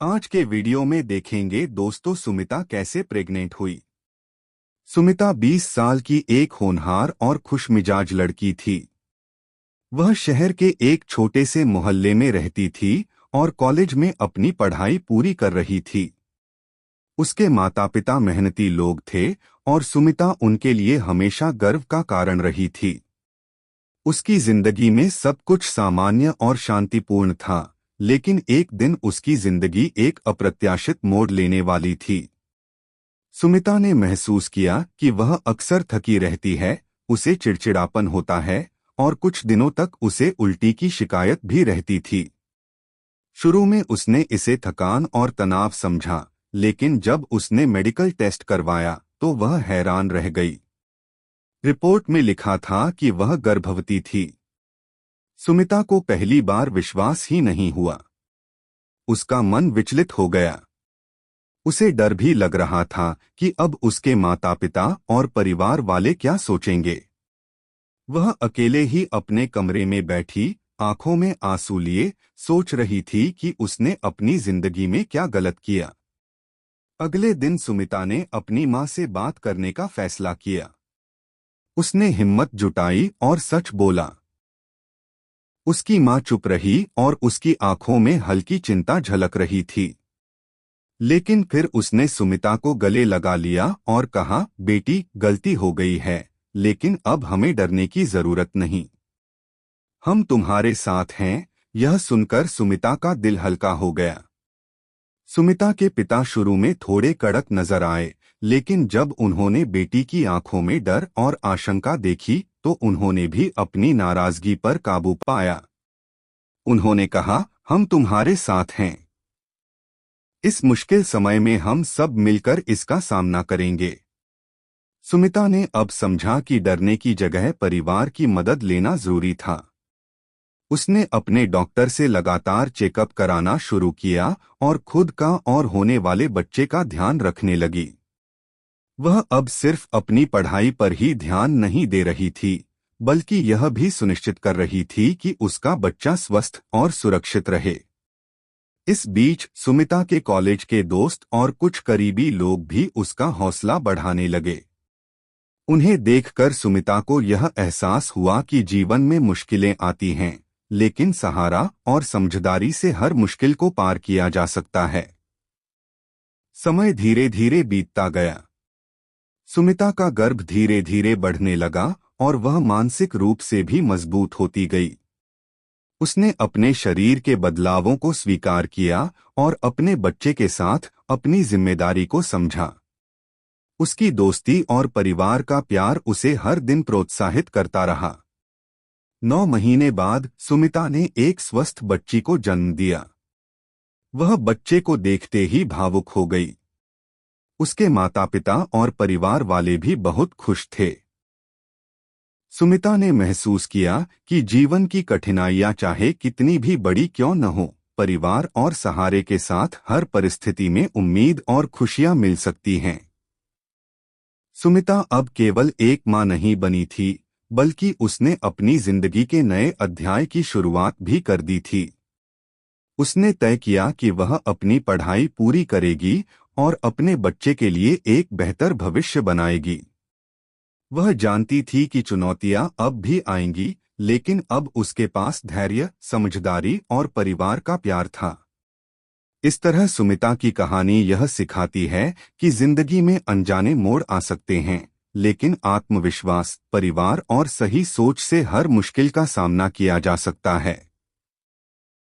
आज के वीडियो में देखेंगे दोस्तों सुमिता कैसे प्रेग्नेंट हुई। सुमिता 20 साल की एक होनहार और खुशमिजाज लड़की थी। वह शहर के एक छोटे से मोहल्ले में रहती थी और कॉलेज में अपनी पढ़ाई पूरी कर रही थी। उसके माता पिता मेहनती लोग थे और सुमिता उनके लिए हमेशा गर्व का कारण रही थी। उसकी जिंदगी में सब कुछ सामान्य और शांतिपूर्ण था, लेकिन एक दिन उसकी जिंदगी एक अप्रत्याशित मोड़ लेने वाली थी। सुमिता ने महसूस किया कि वह अक्सर थकी रहती है, उसे चिड़चिड़ापन होता है और कुछ दिनों तक उसे उल्टी की शिकायत भी रहती थी। शुरू में उसने इसे थकान और तनाव समझा, लेकिन जब उसने मेडिकल टेस्ट करवाया तो वह हैरान रह गई। रिपोर्ट में लिखा था कि वह गर्भवती थी। सुमिता को पहली बार विश्वास ही नहीं हुआ। उसका मन विचलित हो गया। उसे डर भी लग रहा था कि अब उसके माता पिता और परिवार वाले क्या सोचेंगे। वह अकेले ही अपने कमरे में बैठी, आंखों में आंसू लिए, सोच रही थी कि उसने अपनी जिंदगी में क्या गलत किया। अगले दिन सुमिता ने अपनी मां से बात करने का फैसला किया। उसने हिम्मत जुटाई और सच बोला। उसकी मां चुप रही और उसकी आंखों में हल्की चिंता झलक रही थी। लेकिन फिर उसने सुमिता को गले लगा लिया और कहा, बेटी, गलती हो गई है, लेकिन अब हमें डरने की जरूरत नहीं। हम तुम्हारे साथ हैं। यह सुनकर सुमिता का दिल हल्का हो गया। सुमिता के पिता शुरू में थोड़े कड़क नजर आए, लेकिन जब उन्होंने बेटी की आंखों में डर और आशंका देखी तो उन्होंने भी अपनी नाराजगी पर काबू पाया। उन्होंने कहा, हम तुम्हारे साथ हैं। इस मुश्किल समय में हम सब मिलकर इसका सामना करेंगे। सुमिता ने अब समझा कि डरने की जगह परिवार की मदद लेना जरूरी था। उसने अपने डॉक्टर से लगातार चेकअप कराना शुरू किया और खुद का और होने वाले बच्चे का ध्यान रखने लगी। वह अब सिर्फ अपनी पढ़ाई पर ही ध्यान नहीं दे रही थी, बल्कि यह भी सुनिश्चित कर रही थी कि उसका बच्चा स्वस्थ और सुरक्षित रहे। इस बीच सुमिता के कॉलेज के दोस्त और कुछ करीबी लोग भी उसका हौसला बढ़ाने लगे। उन्हें देखकर सुमिता को यह एहसास हुआ कि जीवन में मुश्किलें आती हैं, लेकिन सहारा और समझदारी से हर मुश्किल को पार किया जा सकता है। समय धीरे धीरे बीतता गया। सुमिता का गर्भ धीरे धीरे बढ़ने लगा और वह मानसिक रूप से भी मजबूत होती गई। उसने अपने शरीर के बदलावों को स्वीकार किया और अपने बच्चे के साथ अपनी जिम्मेदारी को समझा। उसकी दोस्ती और परिवार का प्यार उसे हर दिन प्रोत्साहित करता रहा। 9 महीने बाद सुमिता ने एक स्वस्थ बच्ची को जन्म दिया। वह बच्चे को देखते ही भावुक हो गई। उसके माता पिता और परिवार वाले भी बहुत खुश थे। सुमिता ने महसूस किया कि जीवन की कठिनाइयां चाहे कितनी भी बड़ी क्यों न हो, परिवार और सहारे के साथ हर परिस्थिति में उम्मीद और खुशियां मिल सकती हैं। सुमिता अब केवल एक मां नहीं बनी थी, बल्कि उसने अपनी जिंदगी के नए अध्याय की शुरुआत भी कर दी थी। उसने तय किया कि वह अपनी पढ़ाई पूरी करेगी और अपने बच्चे के लिए एक बेहतर भविष्य बनाएगी। वह जानती थी कि चुनौतियां अब भी आएंगी, लेकिन अब उसके पास धैर्य, समझदारी और परिवार का प्यार था। इस तरह सुमिता की कहानी यह सिखाती है कि जिंदगी में अनजाने मोड़ आ सकते हैं, लेकिन आत्मविश्वास, परिवार और सही सोच से हर मुश्किल का सामना किया जा सकता है।